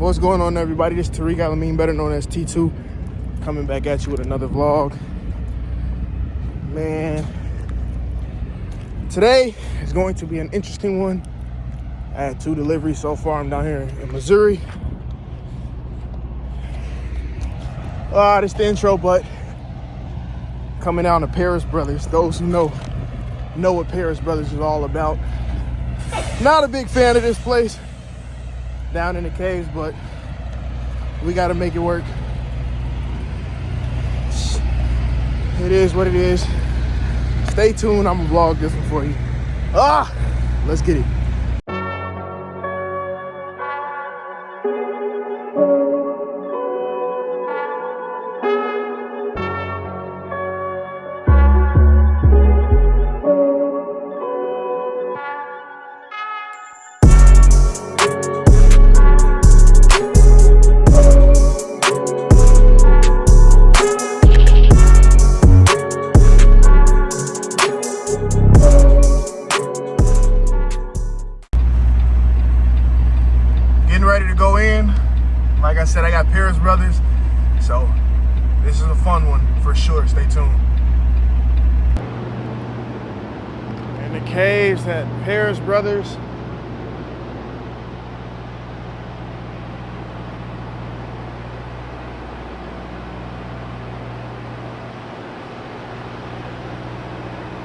What's going on, everybody? This is Tariq Alameen, better known as T2, coming back at you with another vlog. Man, today is going to be an interesting one. I had 2 deliveries so far. I'm down here in Missouri. This is the intro, but coming down to Paris Brothers. Those who know what Paris Brothers is all about. Not a big fan of this place down in the caves, but we got to make it work. It is what it is. Stay tuned. I'm gonna vlog this one for you. Let's get it. Ready to go in. Like I said, I got Paris Brothers, so this is a fun one for sure. Stay tuned. In the caves at Paris Brothers.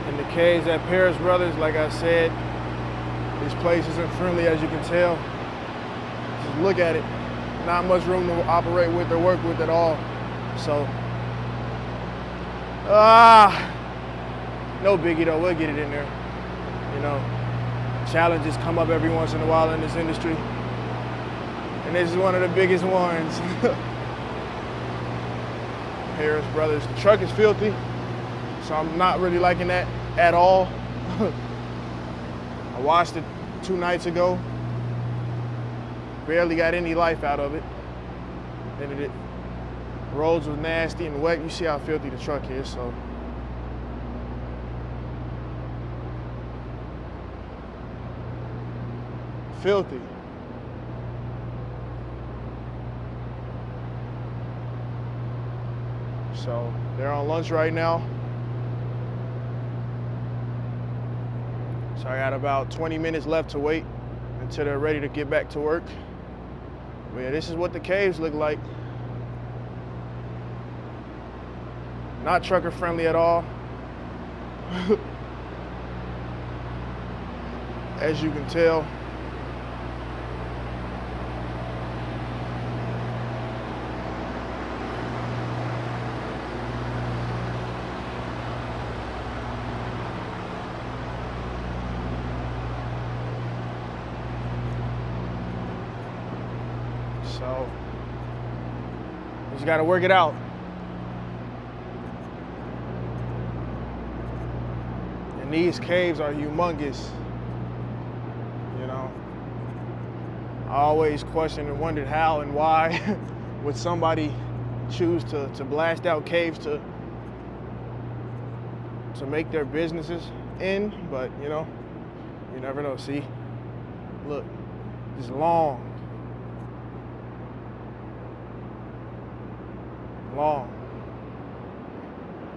In the caves at Paris Brothers, like I said, this place isn't friendly, as you can tell. Look at it. Not much room to operate with or work with at all. So, no biggie though. We'll get it in there. You know, challenges come up every once in a while in this industry, and this is one of the biggest ones. Paris Brothers. The truck is filthy, so I'm not really liking that at all. I washed it 2 nights ago. Barely got any life out of it. And the roads was nasty and wet. You see how filthy the truck is, so. Filthy. So they're on lunch right now. So I got about 20 minutes left to wait until they're ready to get back to work. But yeah, this is what the caves look like. Not trucker friendly at all. As you can tell. So, you just gotta work it out. And these caves are humongous. You know, I always questioned and wondered how and why would somebody choose to blast out caves to make their businesses in, but you know, you never know. See, look, it's long.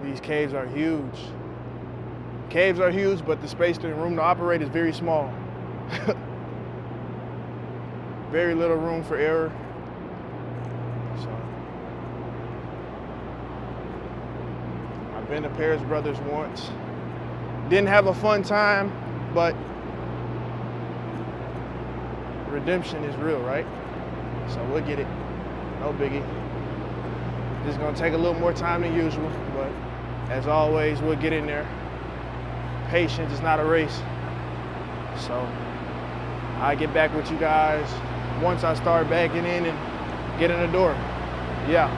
These caves are huge. Caves are huge, but the space and room to operate is very small. Very little room for error. So, I've been to Paris Brothers once. Didn't have a fun time, but redemption is real, right? So we'll get it. No biggie. It's gonna take a little more time than usual, but as always, we'll get in there. Patience is not a race. So I'll get back with you guys once I start backing in and get in the door. Yeah.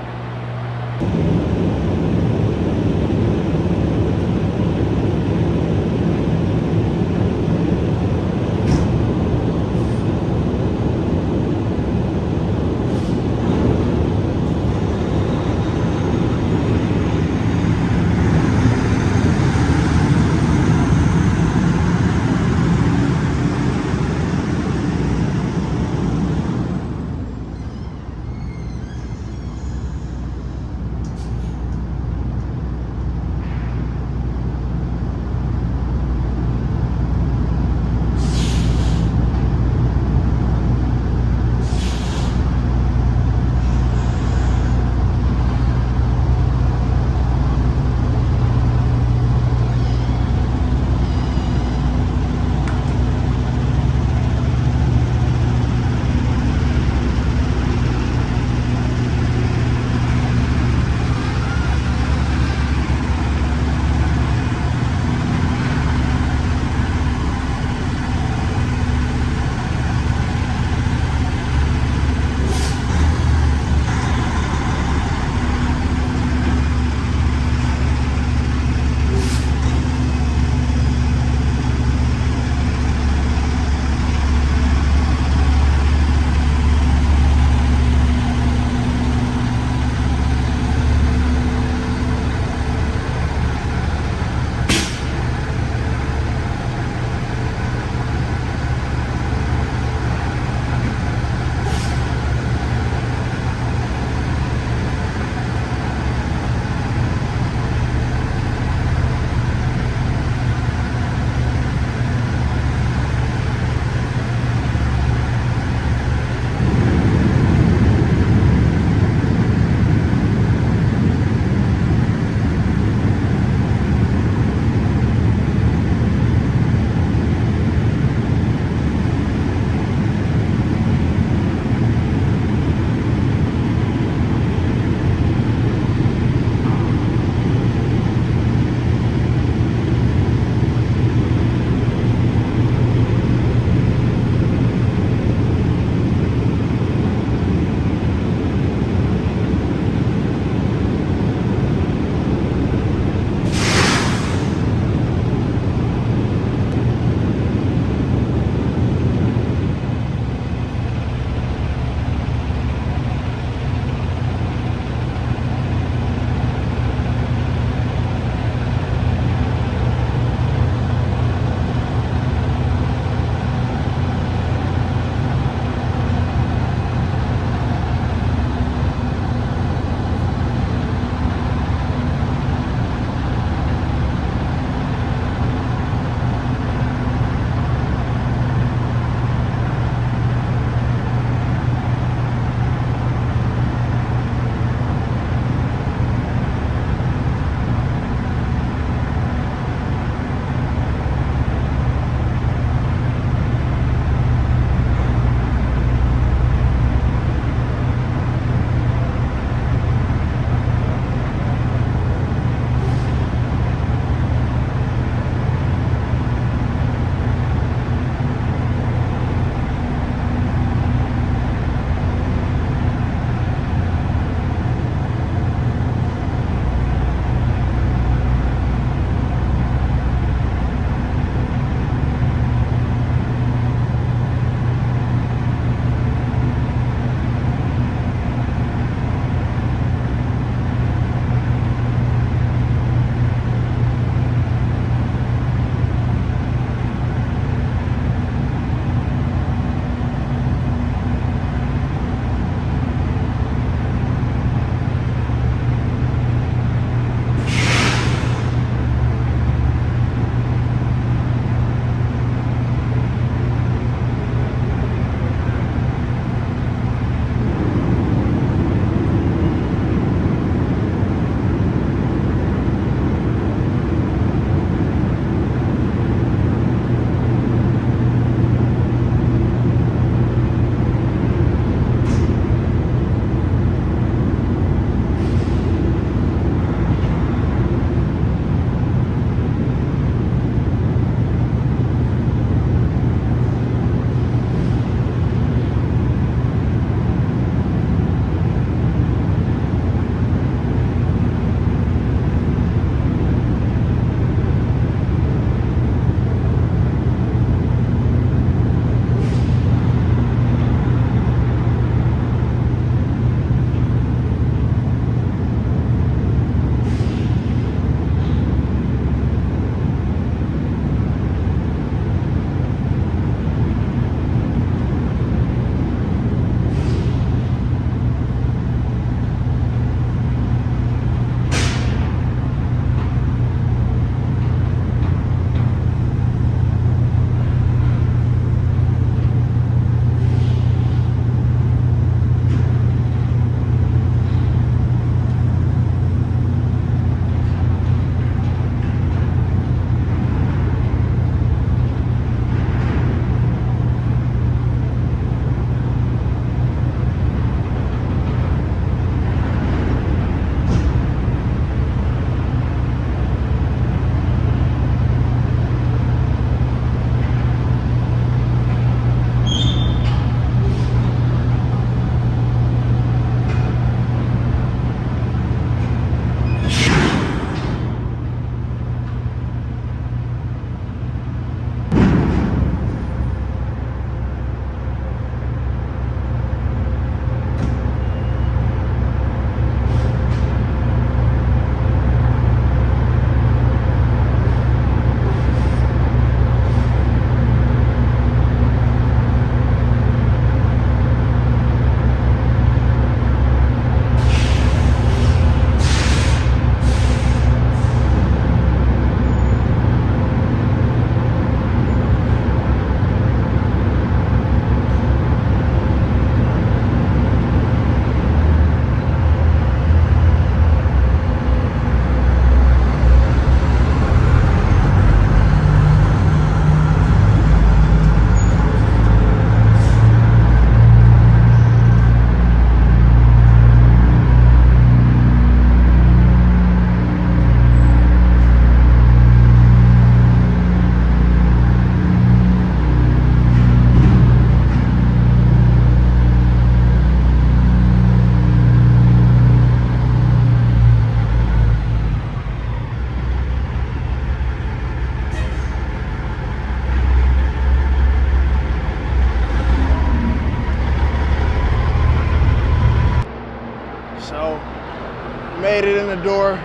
made it in the door.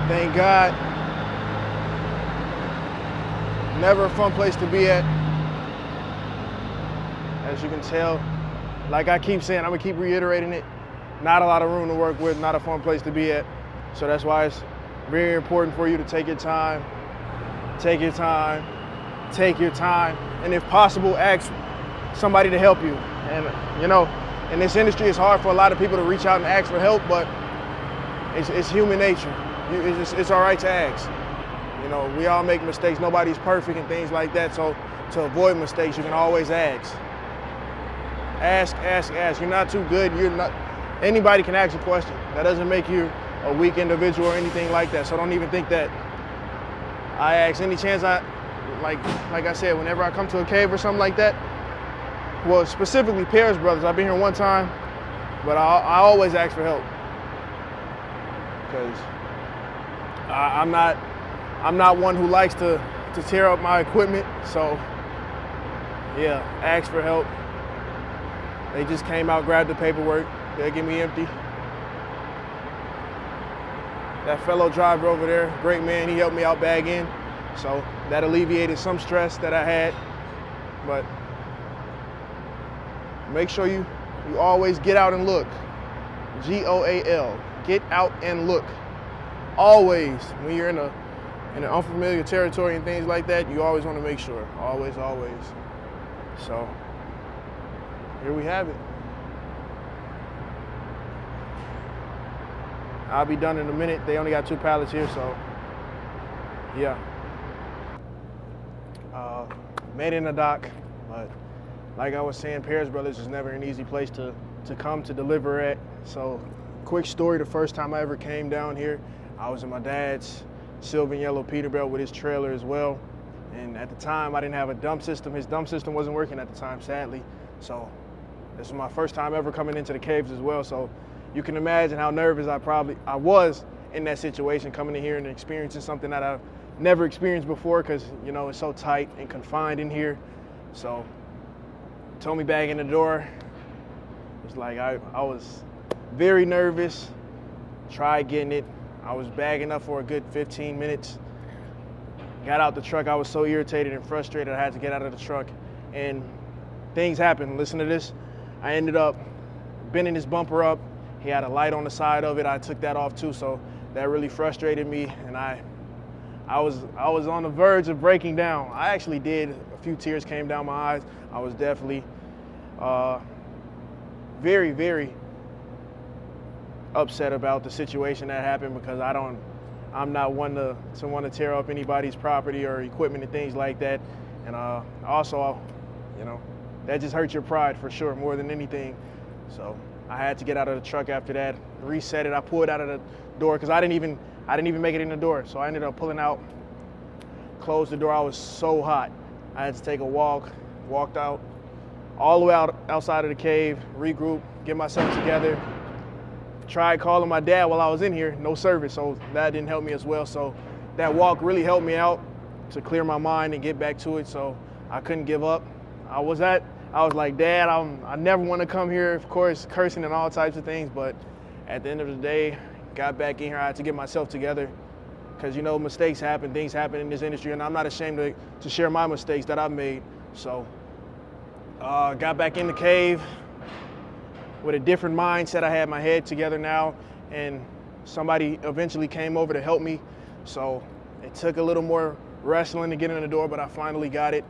Thank God. Never a fun place to be at. As you can tell, like I keep saying, I'm gonna keep reiterating it. Not a lot of room to work with, not a fun place to be at. So that's why it's very important for you to take your time, take your time, take your time, and if possible, ask somebody to help you. And you know, in this industry, it's hard for a lot of people to reach out and ask for help, but it's human nature. It's all right to ask. You know, we all make mistakes. Nobody's perfect and things like that. So to avoid mistakes, you can always ask. Ask, ask, ask. You're not too good. Anybody can ask a question. That doesn't make you a weak individual or anything like that. So don't even think that. I ask any chance like I said, whenever I come to a cave or something like that. Well, specifically Paris Brothers. I've been here one time, but I always ask for help because I'm not one who likes to tear up my equipment. So yeah, ask for help. They just came out, grabbed the paperwork. They'll give me empty. That fellow driver over there, great man, he helped me out bag in. So that alleviated some stress that I had. But make sure you always get out and look. GOAL, get out and look. Always, when you're in an unfamiliar territory and things like that, you always want to make sure, always, always. So here we have it. I'll be done in a minute. They only got 2 pallets here, so yeah. Made it in the dock, but like I was saying, Paris Brothers is never an easy place to come to deliver at. So quick story, the first time I ever came down here, I was in my dad's silver and yellow Peterbilt with his trailer as well. And at the time, I didn't have a dump system. His dump system wasn't working at the time, sadly. So this was my first time ever coming into the caves as well. So you can imagine how nervous I was in that situation, coming in here and experiencing something that I've never experienced before, because you know it's so tight and confined in here. So told me back in the door. It's like I was very nervous. Tried getting it. I was bagging up for a good 15 minutes. Got out the truck. I was so irritated and frustrated I had to get out of the truck. And things happened. Listen to this. I ended up bending his bumper up. He had a light on the side of it. I took that off too, so that really frustrated me. And I was on the verge of breaking down. I actually did. A few tears came down my eyes. I was definitely very, very upset about the situation that happened, because I'm not one to want to tear up anybody's property or equipment and things like that. And also, you know, that just hurts your pride for sure, more than anything. So I had to get out of the truck after that, reset it. I pulled out of the door because I didn't even make it in the door. So I ended up pulling out, closed the door. I was so hot. I had to take a walked out all the way outside of the cave, regroup, get myself together. Tried calling my dad while I was in here, no service, so that didn't help me as well. So that walk really helped me out to clear my mind and get back to it, so I couldn't give up. I was like, Dad, I never want to come here, of course, cursing and all types of things, but at the end of the day, got back in here. I had to get myself together, because, you know, mistakes happen, things happen in this industry, and I'm not ashamed to share my mistakes that I've made. So got back in the cave with a different mindset. I had my head together now, and somebody eventually came over to help me. So it took a little more wrestling to get in the door, but I finally got it.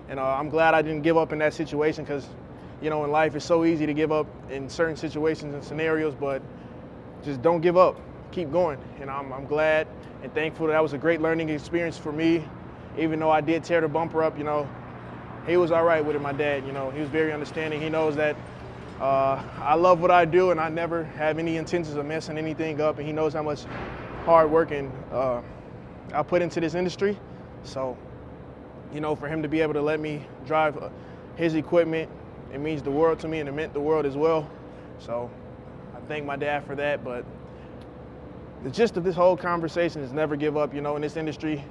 And I'm glad I didn't give up in that situation, because, you know, in life it's so easy to give up in certain situations and scenarios, but just don't give up. Keep going. And I'm glad and thankful that was a great learning experience for me. Even though I did tear the bumper up, you know, he was all right with it, my dad. You know, he was very understanding. He knows that I love what I do, and I never have any intentions of messing anything up, and he knows how much hard work and I put into this industry. So, you know, for him to be able to let me drive his equipment, it means the world to me, and it meant the world as well. So I thank my dad for that. But the gist of this whole conversation is never give up. You know, in this industry,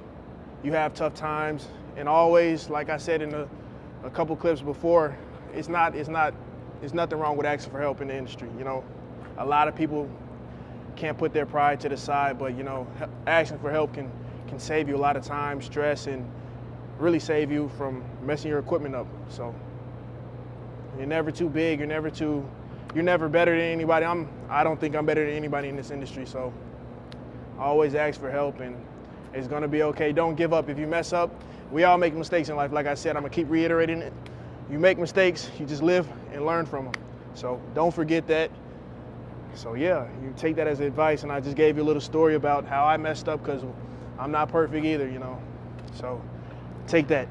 you have tough times, and always, like I said in a couple clips before, there's nothing wrong with asking for help in the industry. You know, a lot of people can't put their pride to the side, but, you know, asking for help can save you a lot of time, stress, and really save you from messing your equipment up. So you're never too big, you're never better than anybody. I don't think I'm better than anybody in this industry, so I always ask for help, and it's gonna be okay. Don't give up. If you mess up, we all make mistakes in life. Like I said, I'm gonna keep reiterating it. You make mistakes, you just live and learn from them. So don't forget that. So yeah, you take that as advice, and I just gave you a little story about how I messed up, because I'm not perfect either, you know. So take that.